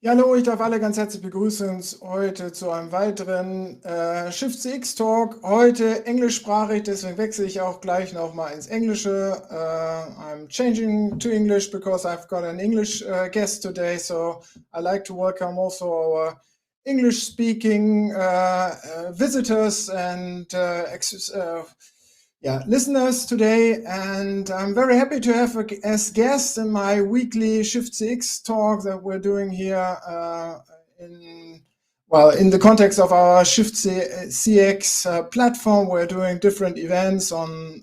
Ja, hallo, ich darf alle ganz herzlich begrüßen heute zu einem weiteren Shift CX Talk. Heute englischsprachig, deswegen wechsle ich auch gleich nochmal ins Englische. I'm changing to English because I've got an English guest today, so I like to welcome also our English-speaking visitors and listeners today, and I'm very happy to have as guest in my weekly Shift CX talk that we're doing here in the context of our Shift CX platform. We're doing different events on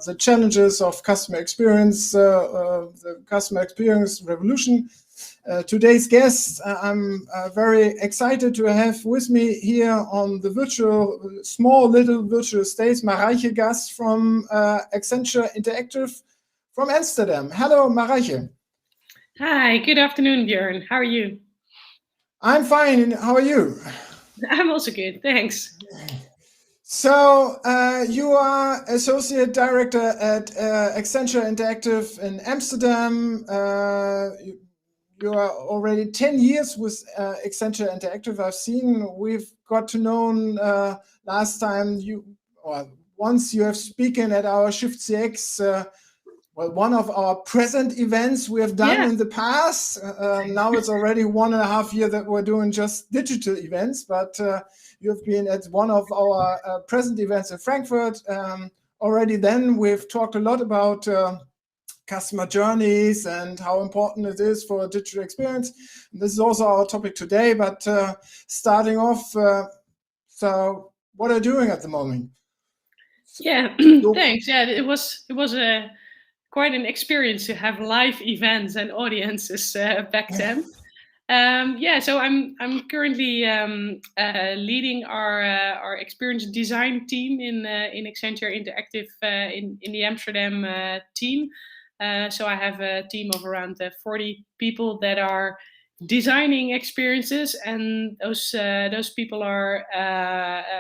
the challenges of customer experience, the customer experience revolution. Today's guest, I'm very excited to have with me here on the small little virtual stage, Marije Gast from Accenture Interactive from Amsterdam. Hello, Marije. Hi, good afternoon, Björn. How are you? I'm fine. How are you? I'm also good, thanks. So you are Associate Director at Accenture Interactive in Amsterdam. You are already 10 years with Accenture Interactive. We've got to know last time once you have spoken at our Shift CX, one of our present events we have done in the past. Now it's already 1.5 years that we're doing just digital events, but you have been at one of our present events in Frankfurt. Already then we've talked a lot about customer journeys and how important it is for a digital experience. This is also our topic today, but starting off, so what are you doing at the moment? Yeah, thanks. Yeah, it was quite an experience to have live events and audiences back then. So I'm currently leading our experience design team in Accenture Interactive in the Amsterdam team. So I have a team of around 40 people that are designing experiences, and those people are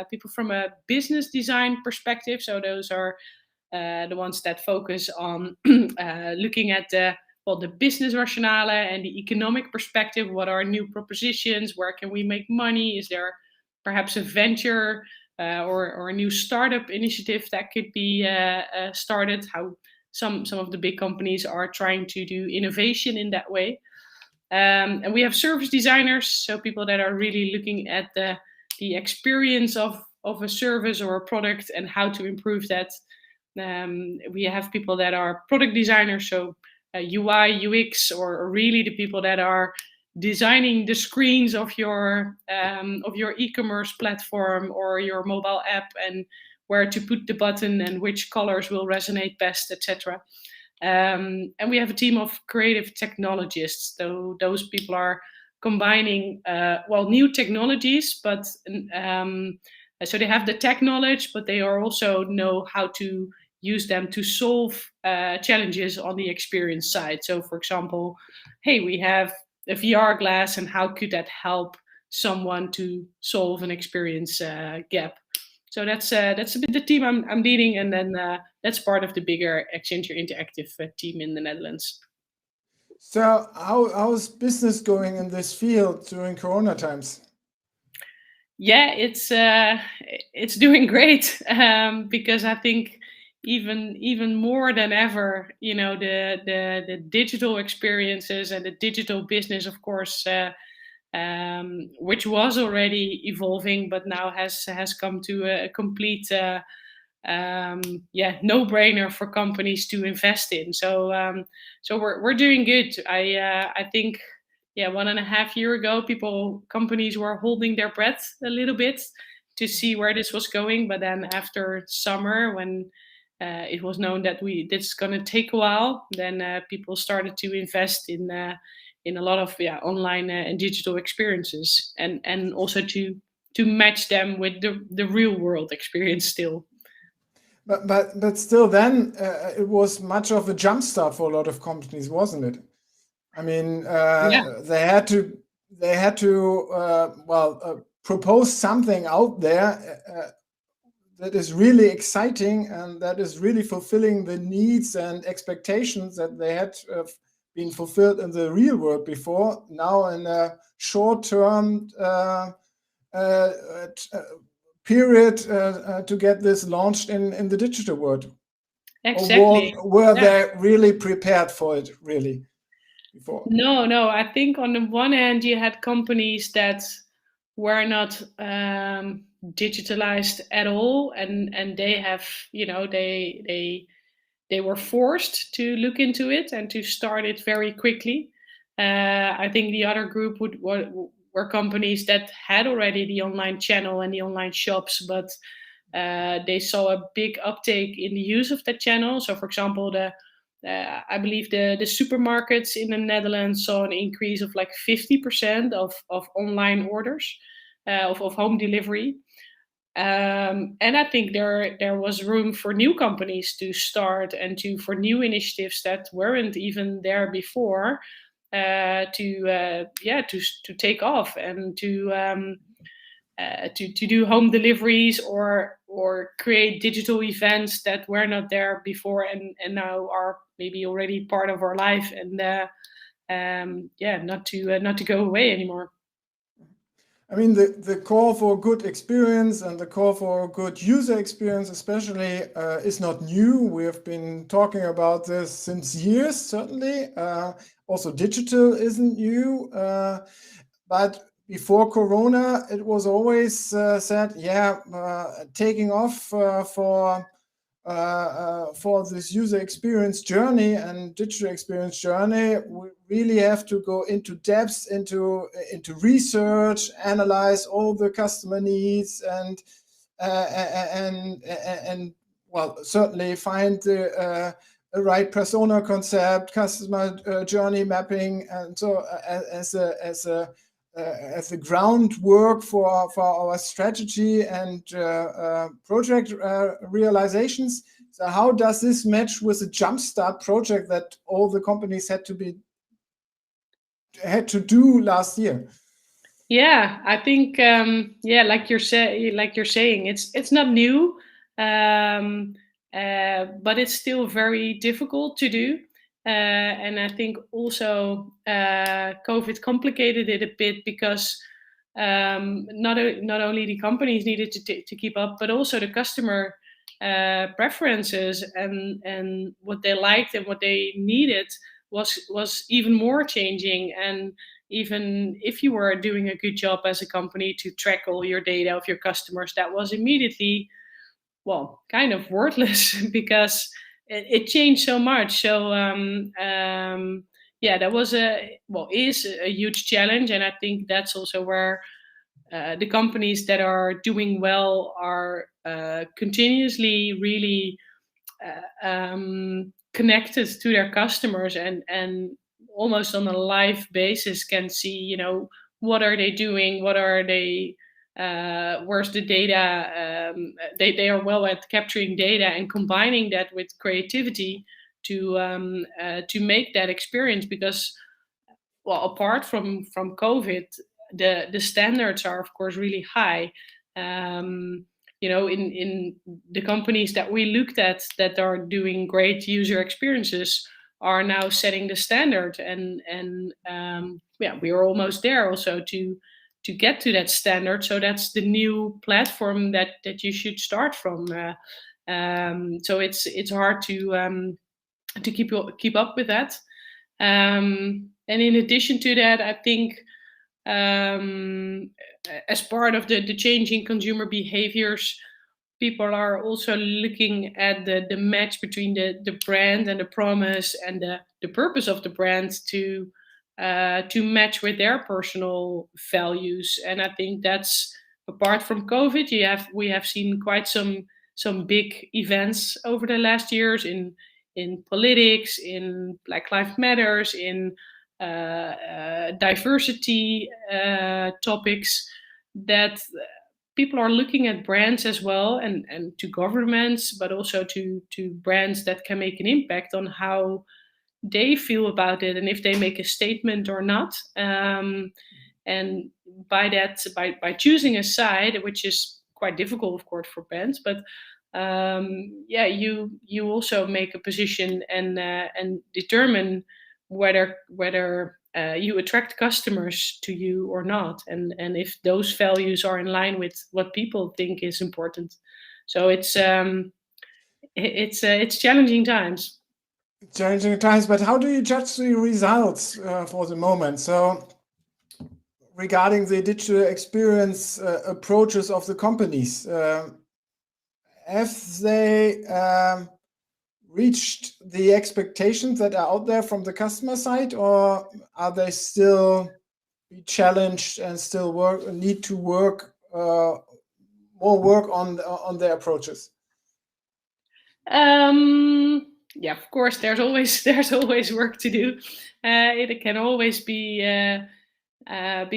people from a business design perspective. So those are the ones that focus on looking at the business rationale and the economic perspective. What are new propositions? Where can we make money? Is there perhaps a venture or a new startup initiative that could be started? How some of the big companies are trying to do innovation in that way. And we have service designers, so people that are really looking at the experience of a service or a product and how to improve that. We have people that are product designers, so UI, UX, or really the people that are designing the screens of your e-commerce platform or your mobile app, and where to put the button and which colors will resonate best, etc. And we have a team of creative technologists. So those people are combining new technologies, but so they have the tech knowledge, but they also know how to use them to solve challenges on the experience side. So, for example, hey, we have a VR glass, and how could that help someone to solve an experience gap? So that's a bit the team I'm leading, and then that's part of the bigger Accenture Interactive team in the Netherlands. So how's business going in this field during Corona times? Yeah, it's doing great because I think even more than ever, the digital experiences and the digital business, of course, which was already evolving, but now has come to a complete no-brainer for companies to invest in. So we're doing good. I think 1.5 years ago, companies were holding their breath a little bit to see where this was going. But then after summer, when it was known that this is going to take a while, then people started to invest in a lot of online and digital experiences, and also to match them with the real world experience still. But still, then it was much of a jumpstart for a lot of companies, wasn't it? I mean, they had to propose something out there that is really exciting and that is really fulfilling the needs and expectations that they had been fulfilled in the real world before. Now in a short-term period to get this launched in the digital world. Exactly. Or were they really prepared for it, really, before? No. I think on the one hand, you had companies that were not digitalized at all, and they have, they were forced to look into it and to start it very quickly. I think the other group were companies that had already the online channel and the online shops, but they saw a big uptake in the use of that channel. So, for example, I believe the supermarkets in the Netherlands saw an increase of like 50% of online orders of home delivery. And I think there was room for new companies to start and for new initiatives that weren't even there before to take off and to do home deliveries or create digital events that were not there before and now are maybe already part of our life and not to go away anymore. I mean, the call for good experience and the call for good user experience especially is not new. We have been talking about this since years, certainly. Also, digital isn't new. But before Corona, it was always said, taking off for this user experience journey and digital experience journey, we really have to go into depth, into research, analyze all the customer needs, and well, certainly find the right persona concept, customer journey mapping, and so as the groundwork for our strategy and project realizations. So how does this match with the jumpstart project that all the companies had to do last year? Yeah, I think like you're saying, it's not new, but it's still very difficult to do. And I think also COVID complicated it a bit because not only the companies needed to keep up, but also the customer preferences and what they liked and what they needed was even more changing. And even if you were doing a good job as a company to track all your data of your customers, that was immediately, well, kind of worthless because it changed so much. So that was is a huge challenge, and I think that's also where the companies that are doing well are continuously really connected to their customers and almost on a live basis can see, what are they doing, what are they, where's the data. They are well at capturing data and combining that with creativity to make that experience. Because, well, apart from COVID, the standards are of course really high. In the companies that we looked at that are doing great user experiences are now setting the standard, and we are almost there also to get to that standard. So that's the new platform that you should start from. So it's hard to keep up with that. And in addition to that, I think as part of the changing consumer behaviors, people are also looking at the match between the brand and the promise and the purpose of the brand to match with their personal values. And I think that's, apart from COVID, we have seen quite some big events over the last years in politics, in Black Lives Matters, in diversity topics, that people are looking at brands as well, and to governments, but also to brands that can make an impact on how they feel about it and if they make a statement or not. And by choosing a side, which is quite difficult, of course, for brands, but you also make a position and determine whether you attract customers to you or not, and if those values are in line with what people think is important. So it's challenging times. Challenging times, but how do you judge the results for the moment? So regarding the digital experience approaches of the companies, have they reached the expectations that are out there from the customer side, or are they still be challenged and still need to work more work on their approaches? Yeah, of course, there's always work to do. It can always be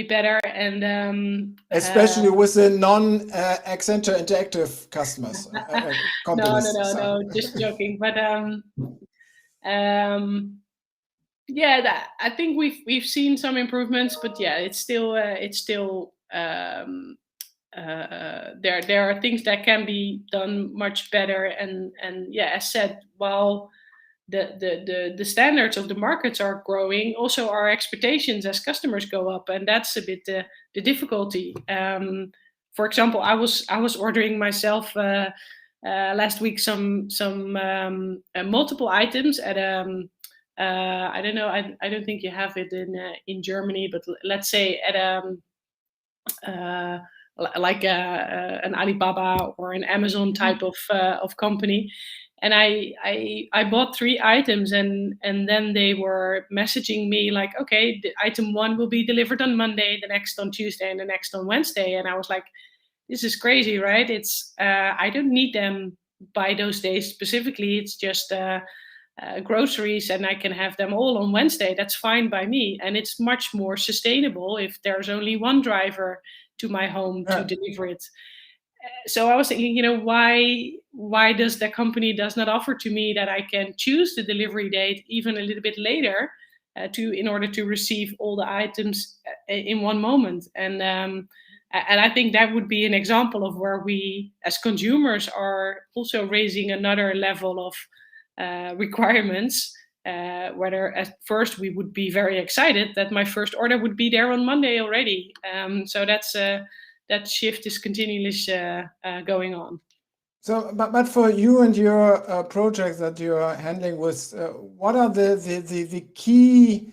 better, and especially with the non-Accenture Interactive customers. Companies. No, just joking. But yeah, I think we've seen some improvements, but yeah, it's still there are things that can be done much better, and yeah, as said, while the standards of the markets are growing, also our expectations as customers go up, and that's a bit the difficulty. For example, I was ordering myself last week some multiple items at I don't know, I don't think you have it in Germany, but let's say at like an Alibaba or an Amazon type of company. And I bought 3 items, and then they were messaging me like, okay, the item 1 will be delivered on Monday, the next on Tuesday, and the next on Wednesday. And I was like, this is crazy, right? It's I don't need them by those days specifically. It's just groceries, and I can have them all on Wednesday. That's fine by me, and it's much more sustainable if there's only one driver to my home to deliver it. So I was thinking, why does the company does not offer to me that I can choose the delivery date even a little bit later in order to receive all the items in one moment? And I think that would be an example of where we as consumers are also raising another level of requirements, whether at first we would be very excited that my first order would be there on Monday already. So that shift is continually going on. So, but for you and your projects that you're handling with, what are the key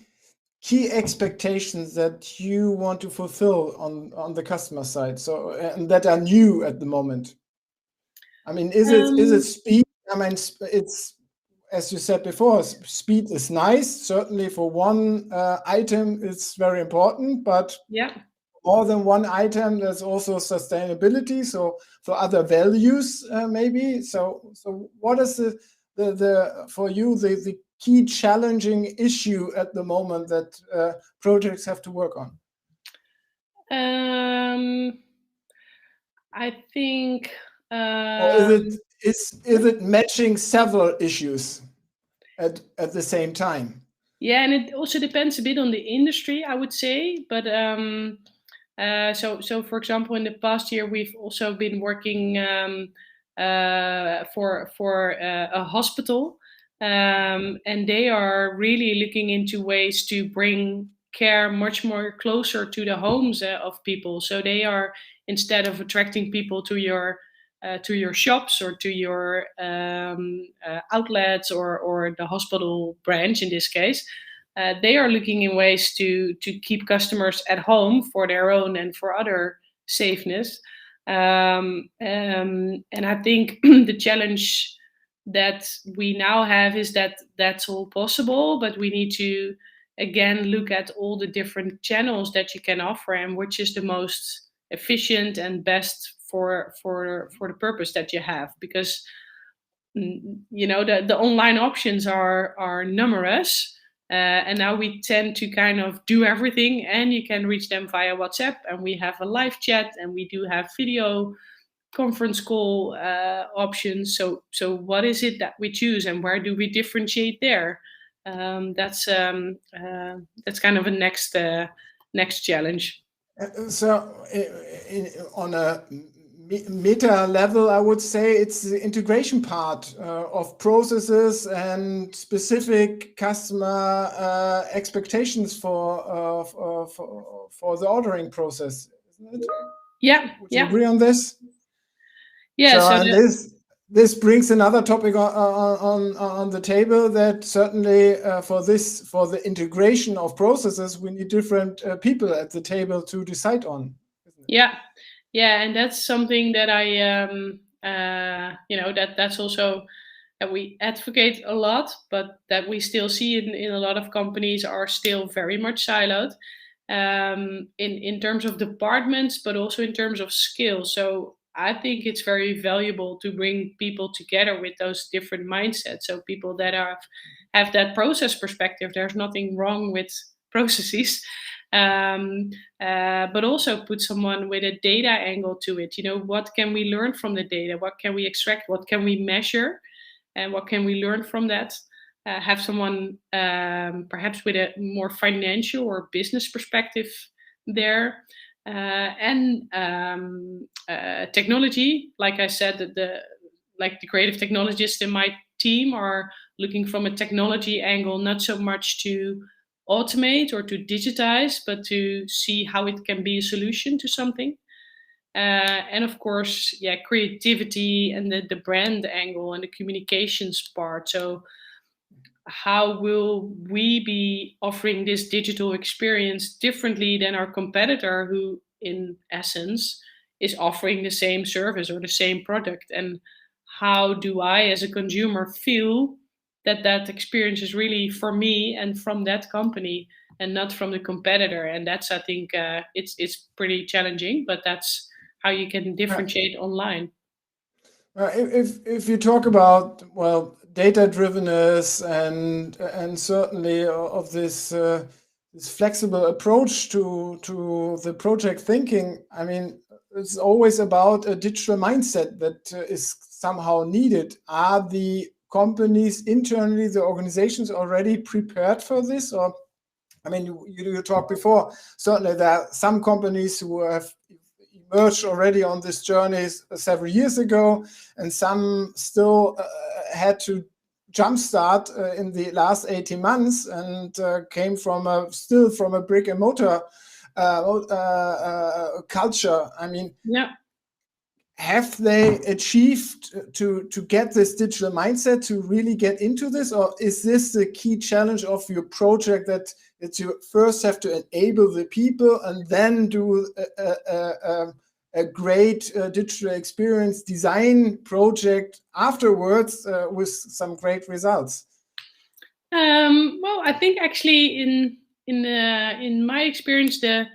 expectations that you want to fulfill on the customer side? So, and that are new at the moment. I mean, is it speed? I mean, it's, as you said before, speed is nice. Certainly for one item, it's very important, but yeah, more than one item, there's also sustainability. So for other values, maybe. So what is the for you the key challenging issue at the moment that projects have to work on? I think. Or is it matching several issues at the same time? Yeah, and it also depends a bit on the industry, I would say. But so for example, in the past year, we've also been working for a hospital, and they are really looking into ways to bring care much more closer to the homes of people. So they are, instead of attracting people to your shops or to your outlets or the hospital branch in this case, they are looking in ways to keep customers at home for their own and for other safeness. And I think the challenge that we now have is that that's all possible, but we need to again look at all the different channels that you can offer and which is the most efficient and best for the purpose that you have, because the online options are numerous, and now we tend to kind of do everything, and you can reach them via WhatsApp, and we have a live chat, and we do have video conference call options. So what is it that we choose, and where do we differentiate there? That's kind of a next challenge. So on a meta level, I would say it's the integration part of processes and specific customer expectations for the ordering process, isn't it? Yeah. Would you agree on this? Yeah. So and this brings another topic on the table, that certainly for the integration of processes, we need different people at the table to decide on. Isn't it? Yeah, and that's something that I that's also that we advocate a lot, but that we still see in a lot of companies are still very much siloed in terms of departments, but also in terms of skills. So I think it's very valuable to bring people together with those different mindsets. So people that have that process perspective. There's nothing wrong with processes. But also put someone with a data angle to it. What can we learn from the data? What can we extract? What can we measure? And what can we learn from that? Have someone perhaps with a more financial or business perspective there. And technology, like I said, the creative technologists in my team are looking from a technology angle, not so much to automate or to digitize, but to see how it can be a solution to something. And of course, creativity and the brand angle and the communications part. So how will we be offering this digital experience differently than our competitor, who in essence is offering the same service or the same product? And how do I as a consumer feel that experience is really for me and from that company and not from the competitor? And that's, I think, it's pretty challenging, but that's how you can differentiate online. If you talk about, well, data drivenness and certainly of this flexible approach to the project thinking, I mean, it's always about a digital mindset that is somehow needed. Are the companies internally, the organizations, already prepared for this? Or, I mean, you talked before, certainly there are some companies who have emerged already on this journey several years ago, and some still had to jumpstart in the last 18 months and came from a brick and mortar culture. I mean, have they achieved to get this digital mindset to really get into this, or is this the key challenge of your project, that you first have to enable the people and then do a great digital experience design project afterwards with some great results? Well, I think actually in my experience, the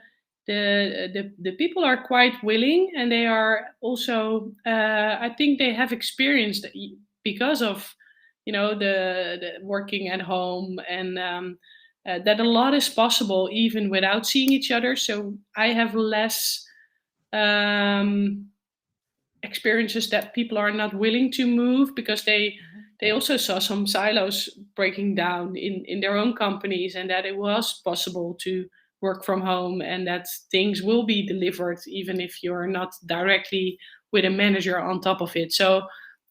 people are quite willing, and they are also I think they have experienced, because of the working at home, and that a lot is possible even without seeing each other. So I have less experiences that people are not willing to move, because they also saw some silos breaking down in their own companies, and that it was possible to work from home, and that things will be delivered even if you're not directly with a manager on top of it. So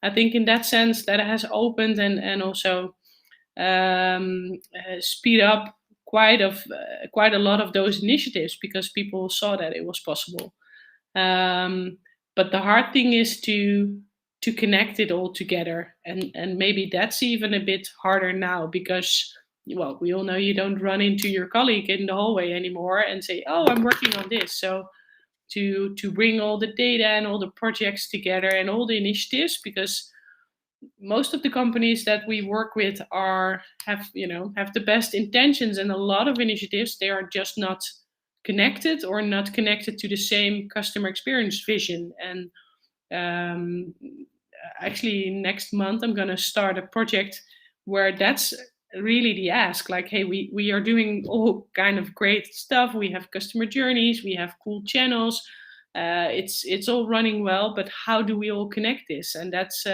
I think in that sense that has opened and also speed up quite a lot of those initiatives, because people saw that it was possible. But the hard thing is to connect it all together, and maybe that's even a bit harder now, because, well, we all know you don't run into your colleague in the hallway anymore and say, oh, I'm working on this. So to bring all the data and all the projects together and all the initiatives, because most of the companies that we work with have the best intentions, and a lot of initiatives, they are just not connected, or not connected to the same customer experience vision. And actually next month I'm going to start a project where that's really the ask, like, hey, we are doing all kind of great stuff, we have customer journeys, we have cool channels, it's all running well, but how do we all connect this? And that's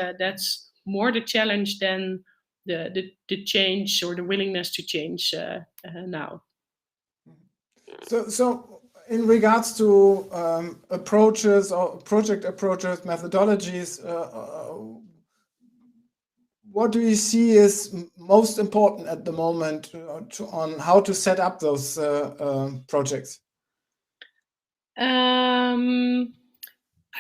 more the challenge than the change or the willingness to change now. So in regards to approaches or project approaches, methodologies, what do you see is most important at the moment on how to set up those projects?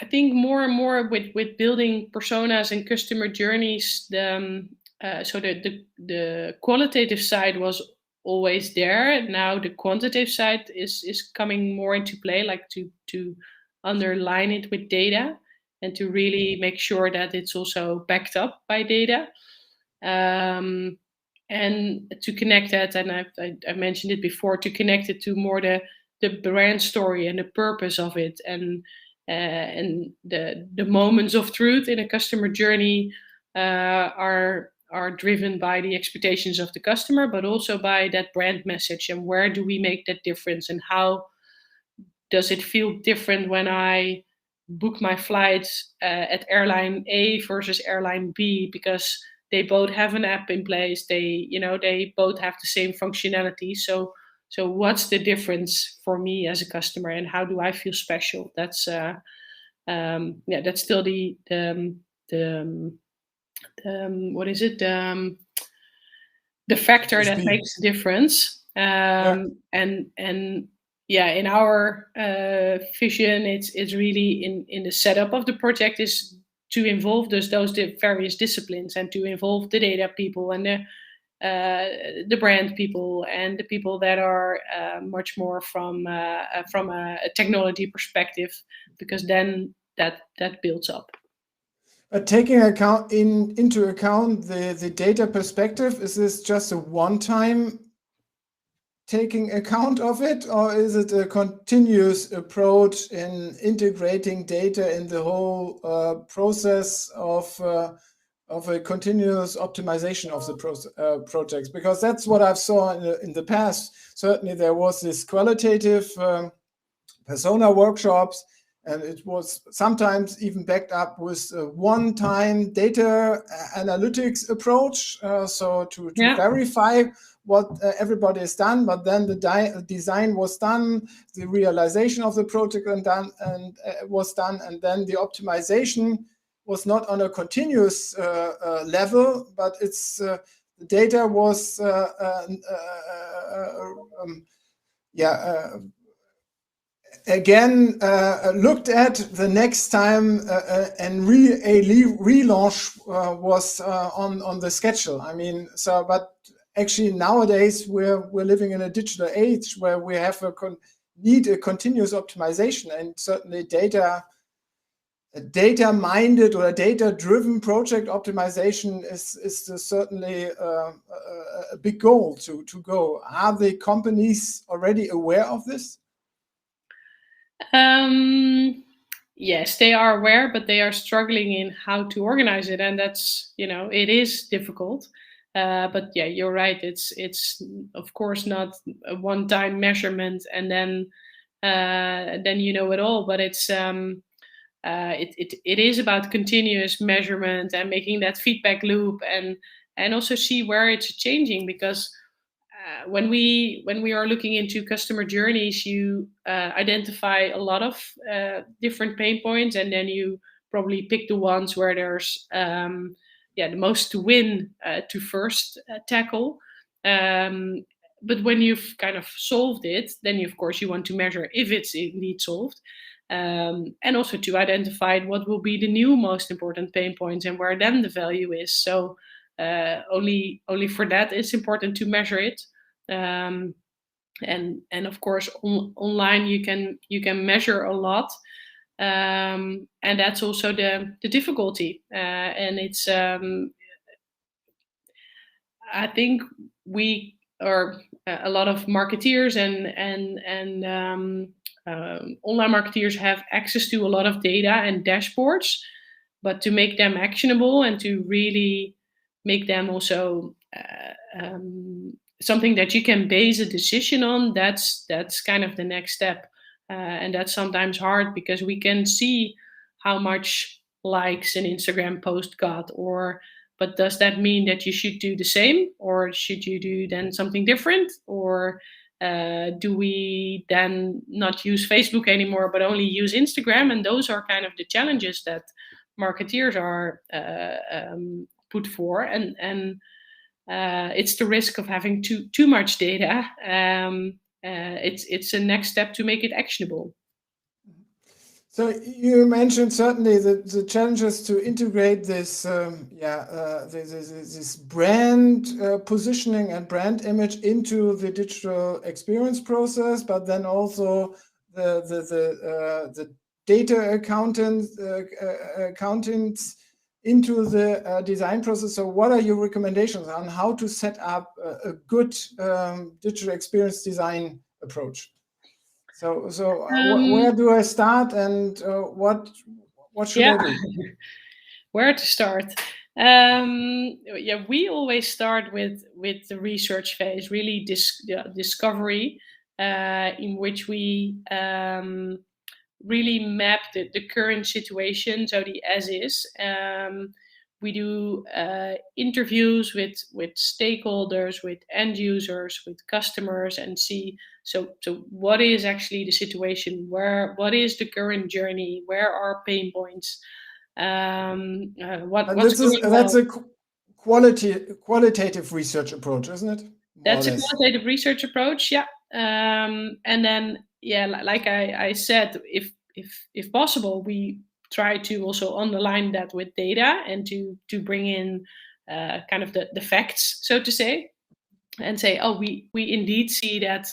I think more and more with building personas and customer journeys, so the qualitative side was always there. Now the quantitative side is coming more into play, like to underline it with data and to really make sure that it's also backed up by data. And to connect that, and I mentioned it before, to connect it to more the brand story and the purpose of it, and the moments of truth in a customer journey are driven by the expectations of the customer, but also by that brand message, and where do we make that difference, and how does it feel different when I book my flights at airline A versus airline B, because they both have an app in place, they both have the same functionality. So what's the difference for me as a customer, and how do I feel special? That's that's still what is it, the factor that makes a difference. And yeah, in our vision, it's really in the setup of the project is to involve those various disciplines, and to involve the data people, and the brand people, and the people that are much more from a technology perspective, because then that builds up. Taking into account the data perspective, is this just a one-time taking account of it, or is it a continuous approach in integrating data in the whole process of a continuous optimization of the projects? Because that's what I've saw in the past. Certainly there was this qualitative persona workshops, and it was sometimes even backed up with a one-time data analytics approach, so to verify what everybody has done, but then the design was done, the realization of the project was done, and then the optimization was not on a continuous level, but it's the data was again looked at the next time, and a relaunch was on the schedule. I mean, so but actually nowadays we're living in a digital age where we have need a continuous optimization, and certainly data-minded or a data-driven project optimization is certainly a big goal to go. Are the companies already aware of this? Yes, they are aware, but they are struggling in how to organize it, and that's, it is difficult. But yeah, you're right. It's of course not a one-time measurement and then you know it all. But it's it is about continuous measurement and making that feedback loop, and also see where it's changing, because when we are looking into customer journeys, you identify a lot of different pain points, and then you probably pick the ones where there's the most to win to first tackle. But when you've kind of solved it, then of course you want to measure if it's indeed solved, and also to identify what will be the new most important pain points and where then the value is. So only for that it's important to measure it. And of course online you can measure a lot, and that's also the difficulty, and it's I think we are a lot of marketeers and online marketeers have access to a lot of data and dashboards, but to make them actionable and to really make them also something that you can base a decision on, that's kind of the next step. And that's sometimes hard, because we can see how much likes an Instagram post got, but does that mean that you should do the same, or should you do then something different? Or Do we then not use Facebook anymore, but only use Instagram? And those are kind of the challenges that marketeers are put for, and it's the risk of having too much data. It's a next step to make it actionable. So you mentioned certainly the challenges to integrate this, this brand positioning and brand image into the digital experience process, but then also the data accountants into the design process. So what are your recommendations on how to set up a good digital experience design approach? So where do I start, and what should I do? Where to start? We always start with the research phase, really discovery, in which we really map the current situation, so the as is. We do interviews with stakeholders, with end users, with customers, and see so what is actually the situation, what is the current journey, where are pain points, what's going on. That's a qualitative research approach, isn't it? That's a qualitative research approach, yeah. And then, like I said, if possible, we try to also underline that with data and to bring in kind of the facts, so to say, and say, oh, we indeed see that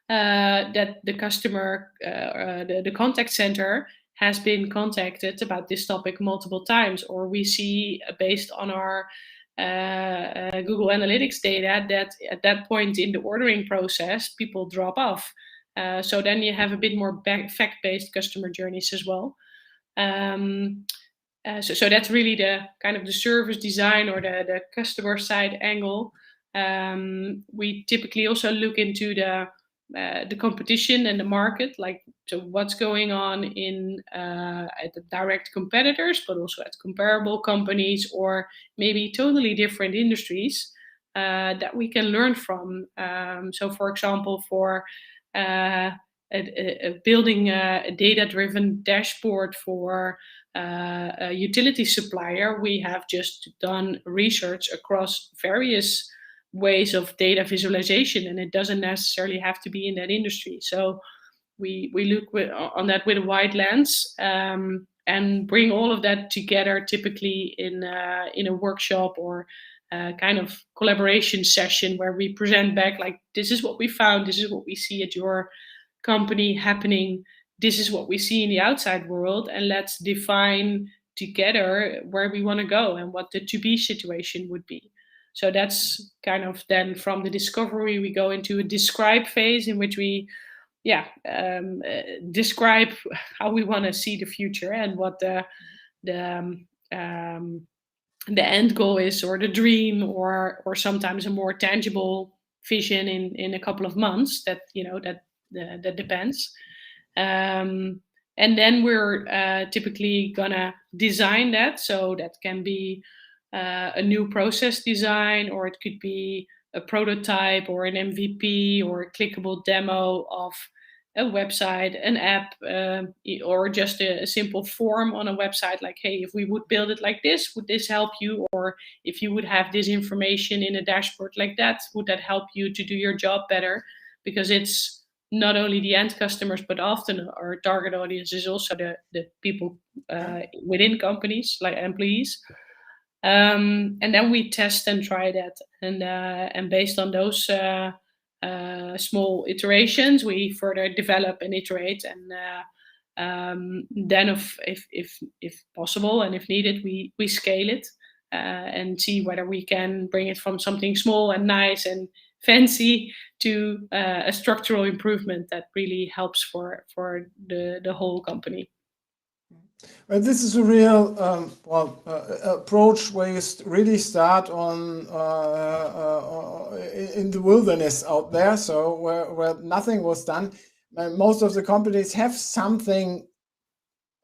that the customer, the contact center has been contacted about this topic multiple times, or we see based on our Google Analytics data that at that point in the ordering process, people drop off. So then you have a bit more fact-based customer journeys as well. So that's really the kind of the service design or the customer side angle. We typically also look into the competition and the market, like so what's going on at the direct competitors, but also at comparable companies or maybe totally different industries that we can learn from. So, for example, for building a data-driven dashboard for a utility supplier, we have just done research across various ways of data visualization, and it doesn't necessarily have to be in that industry. So we look on that with a wide lens and bring all of that together, typically in a workshop or kind of collaboration session where we present back, like, this is what we found, this is what we see at your company happening, this is what we see in the outside world, and let's define together where we want to go and what the to-be situation would be. So that's kind of then from the discovery, we go into a describe phase in which we describe how we want to see the future and what the end goal is, or the dream, or sometimes a more tangible vision in a couple of months. That that depends. And then we're typically gonna design that. So that can be a new process design, or it could be a prototype or an MVP or a clickable demo of a website, an app, or just a simple form on a website, like, hey, if we would build it like this, would this help you? Or if you would have this information in a dashboard like that, would that help you to do your job better? Because it's not only the end customers, but often our target audience is also the people within companies, like employees. And then we test and try that, and based on those small iterations, we further develop and iterate, and then if possible and if needed, we scale it and see whether we can bring it from something small and nice and fancy to a structural improvement that really helps for the whole company. Well, this is a real approach where you really start on in the wilderness out there, so where nothing was done. Most of the companies have something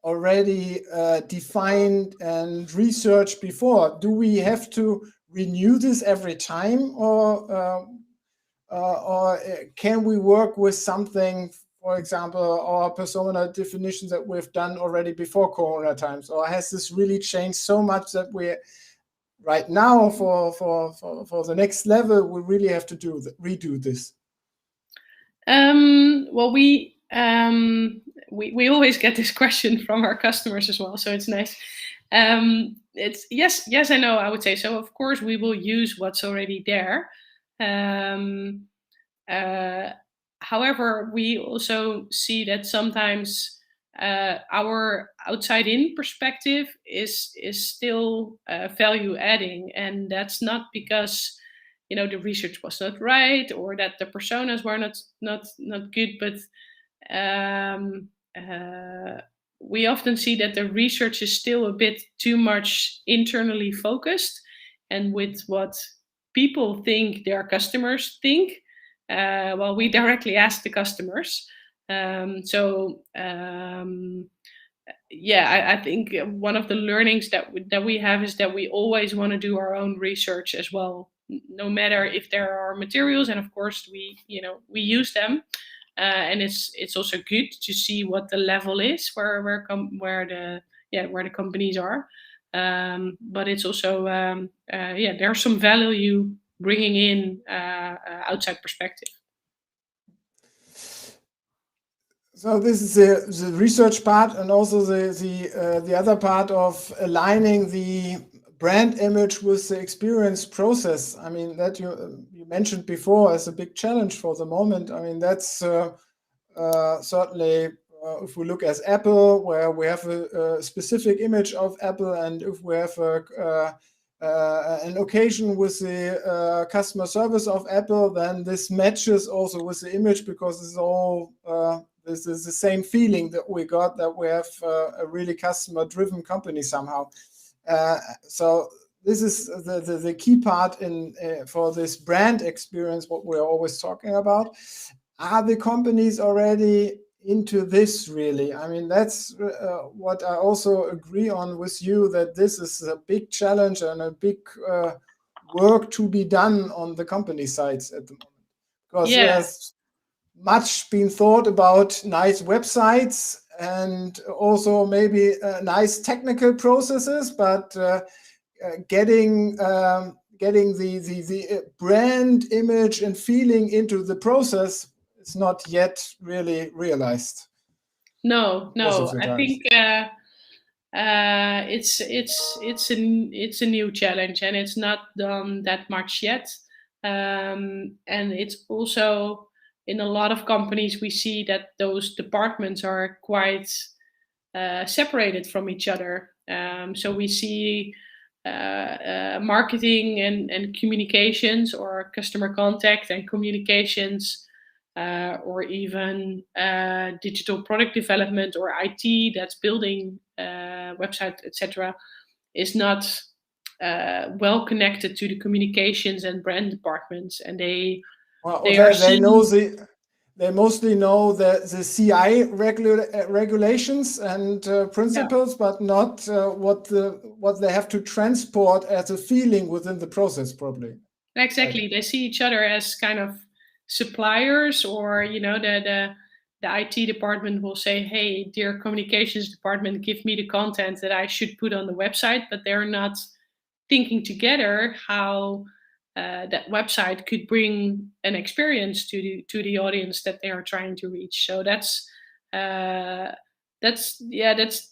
already defined and researched before. Do we have to renew this every time, or or can we work with something, for example, our persona definitions that we've done already before Corona times, or has this really changed so much that we right now for the next level we really have to redo this? Well, we always get this question from our customers as well, so it's nice. It's yes and no, I would say. So of course we will use what's already there. However, we also see that sometimes our outside-in perspective is still value adding, and that's not because the research was not right or that the personas were not good, but um, we often see that the research is still a bit too much internally focused, and with what people think their customers think. Well, we directly ask the customers. Yeah, I think one of the learnings that we have is that we always want to do our own research as well, no matter if there are materials, and of course we use them, and it's also good to see what the level is where the companies are, but it's also there's some value bringing in outside perspective. So this is the research part, and also the other part of aligning the brand image with the experience process. I mean, that you mentioned before as a big challenge for the moment. I mean, that's certainly if we look at Apple, where we have a specific image of Apple, and if we have an occasion with the customer service of Apple, then this matches also with the image, because it's all this is the same feeling that we got, that we have a really customer-driven company somehow. So this is the key part in for this brand experience, what we're always talking about. Are the companies already into this really? I mean, that's what I also agree on with you, that this is a big challenge and a big work to be done on the company sides at the moment, because there's much been thought about nice websites and also maybe nice technical processes, but getting the brand image and feeling into the process is not yet really realized. No, I think it's a new challenge, and it's not done that much yet. And it's also, in a lot of companies, we see that those departments are quite separated from each other. So we see marketing and communications, or customer contact and communications, or even digital product development or IT that's building website, etc., is not well connected to the communications and brand departments, and they mostly know the CI regulations and principles, but not what they have to transport as a feeling within the process, probably. Exactly. Right. They see each other as kind of suppliers, or the IT department will say, hey, dear communications department, give me the content that I should put on the website, but they're not thinking together how that website could bring an experience to the audience that they are trying to reach. So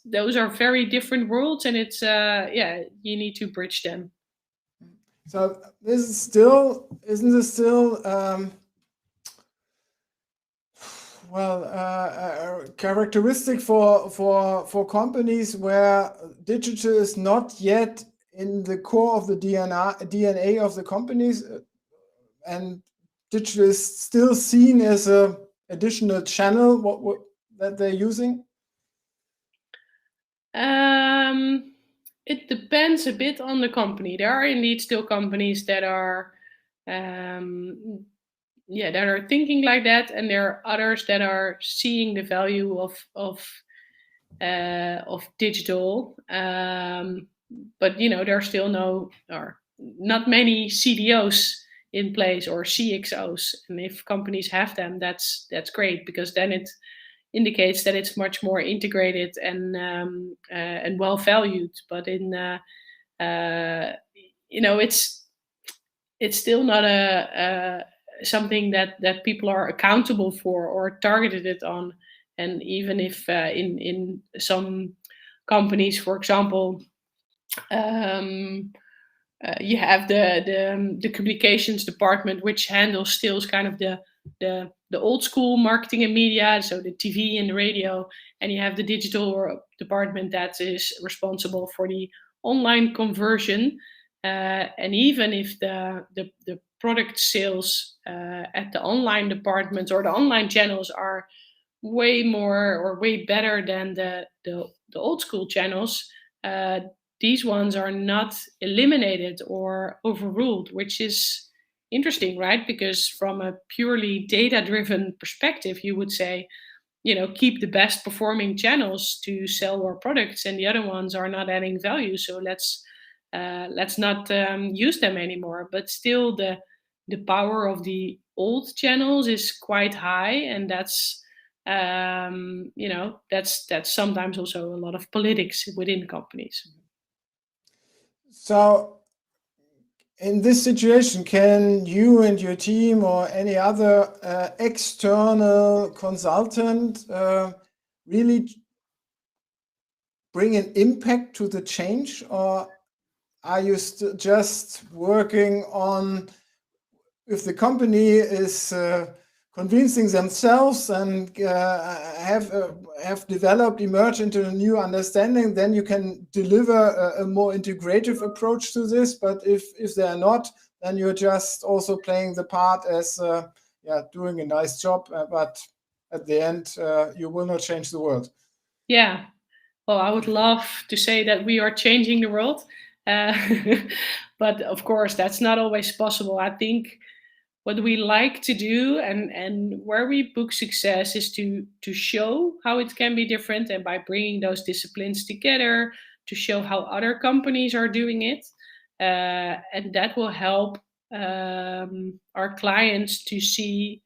those are very different worlds, and it's you need to bridge them. So isn't this still characteristic for companies where digital is not yet in the core of the DNA of the companies, and digital is still seen as a additional channel that they're using? It depends a bit on the company. There are indeed still companies that are that are thinking like that, and there are others that are seeing the value of digital. But there are still not many CDOs in place, or CXOs. And if companies have them, that's great, because then it indicates that it's much more integrated and well valued. But it's still not a something that people are accountable for or targeted on. And even if in some companies, for example, you have the communications department, which handles still kind of the old school marketing and media, so the TV and the radio, and you have the digital department that is responsible for the online conversion. And even if the product sales at the online department or the online channels are way more or way better than the old school channels, uh, these ones are not eliminated or overruled, which is interesting, right? Because from a purely data driven perspective, you would say, keep the best performing channels to sell our products, and the other ones are not adding value, so let's not use them anymore. But still, the power of the old channels is quite high, and that's sometimes also a lot of politics within companies. So in this situation, can you and your team or any other external consultant really bring an impact to the change, or are you just working on if the company is convincing themselves and have developed, emerged into a new understanding, then you can deliver a more integrative approach to this. But if they are not, then you're just also playing the part as doing a nice job, but at the end you will not change the world. Yeah. Well, I would love to say that we are changing the world, but of course that's not always possible. I think what we like to do and where we book success is to show how it can be different, and by bringing those disciplines together to show how other companies are doing it, and that will help our clients to see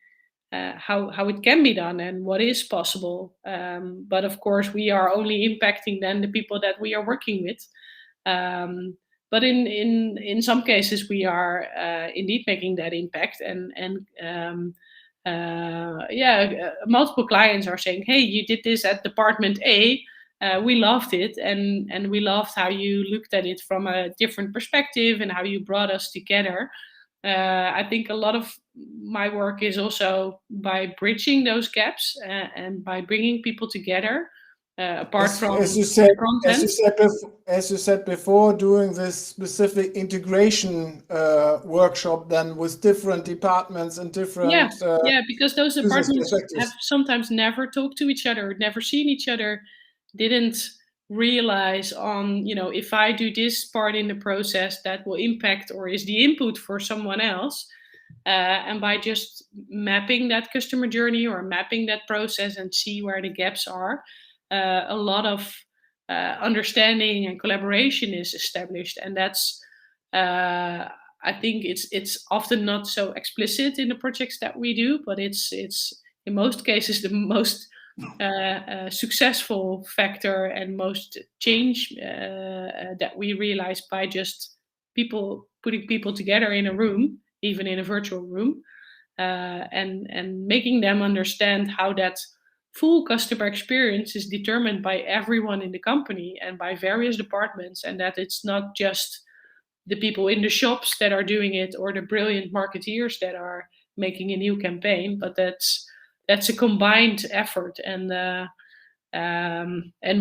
how it can be done and what is possible. But of course, we are only impacting then the people that we are working with. But in some cases, we are indeed making that impact, multiple clients are saying, "Hey, you did this at Department A. We loved it, and we loved how you looked at it from a different perspective and how you brought us together." I think a lot of my work is also by bridging those gaps and by bringing people together. Apart from as you said, content. as you said before, doing this specific integration workshop then with different departments and different because those departments have sometimes never talked to each other, never seen each other, didn't realize on, if I do this part in the process, that will impact or is the input for someone else. And by just mapping that customer journey or mapping that process and see where the gaps are, a lot of understanding and collaboration is established. And that's, I think it's often not so explicit in the projects that we do, but it's in most cases the most successful factor and most change that we realize by just putting people together in a room, even in a virtual room, and making them understand how that full customer experience is determined by everyone in the company and by various departments, and that it's not just the people in the shops that are doing it or the brilliant marketeers that are making a new campaign, but that's a combined effort. And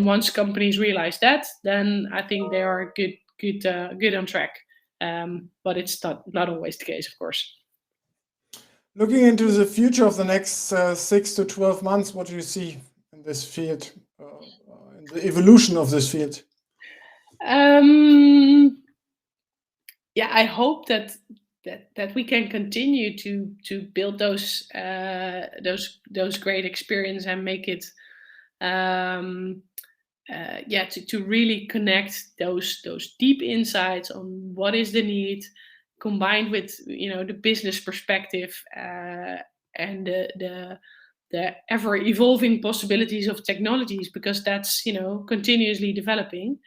once companies realize that, then I think they are good on track. But it's not always the case, of course. Looking into the future of the next 6 to 12 months, what do you see in this field, in the evolution of this field? I hope that we can continue to build those great experience and make it to really connect those deep insights on what is the need, combined with the business perspective and the ever evolving possibilities of technologies, because that's continuously developing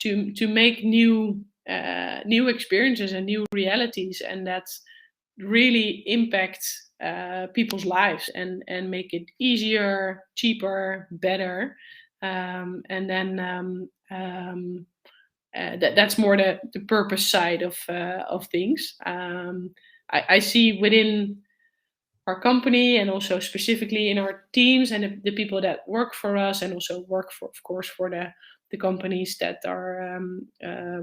to make new experiences and new realities, and that really impact people's lives and make it easier, cheaper, better. And then that's more the purpose side of things. I see within our company, and also specifically in our teams and the people that work for us, and also work for, of course, for the companies that are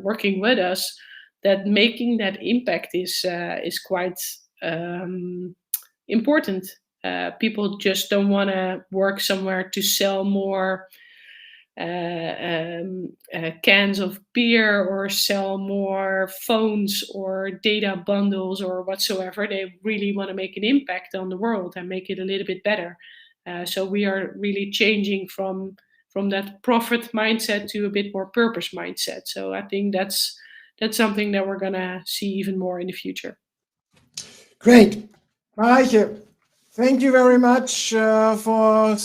working with us, that making that impact is quite important. People just don't want to work somewhere to sell more cans of beer or sell more phones or data bundles or whatsoever. They really want to make an impact on the world and make it a little bit better. So we are really changing from that profit mindset to a bit more purpose mindset. So I think that's something that we're gonna see even more in the future. Great, Marije. Thank you very much for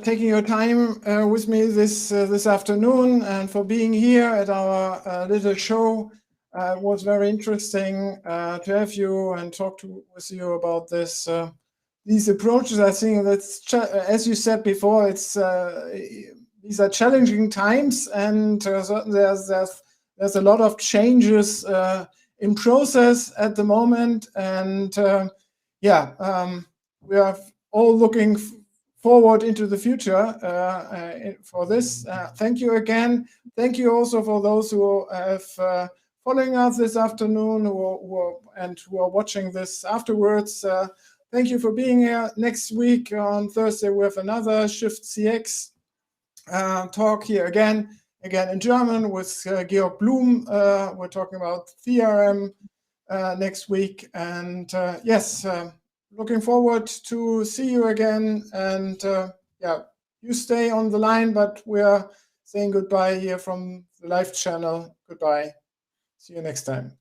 taking your time with me this afternoon, and for being here at our little show. It was very interesting to have you and talk with you about these approaches. I think that's, as you said before, these are challenging times, and certainly there's a lot of changes in process at the moment, and we are all looking forward into the future for this. Thank you again. Thank you also for those who have following us this afternoon, who are watching this afterwards. Thank you for being here. Next week on Thursday, we have another Shift CX talk here again in German with Georg Blum. We're talking about CRM next week, and yes. Looking forward to see you again, and you stay on the line, but we are saying goodbye here from the live channel. Goodbye. See you next time.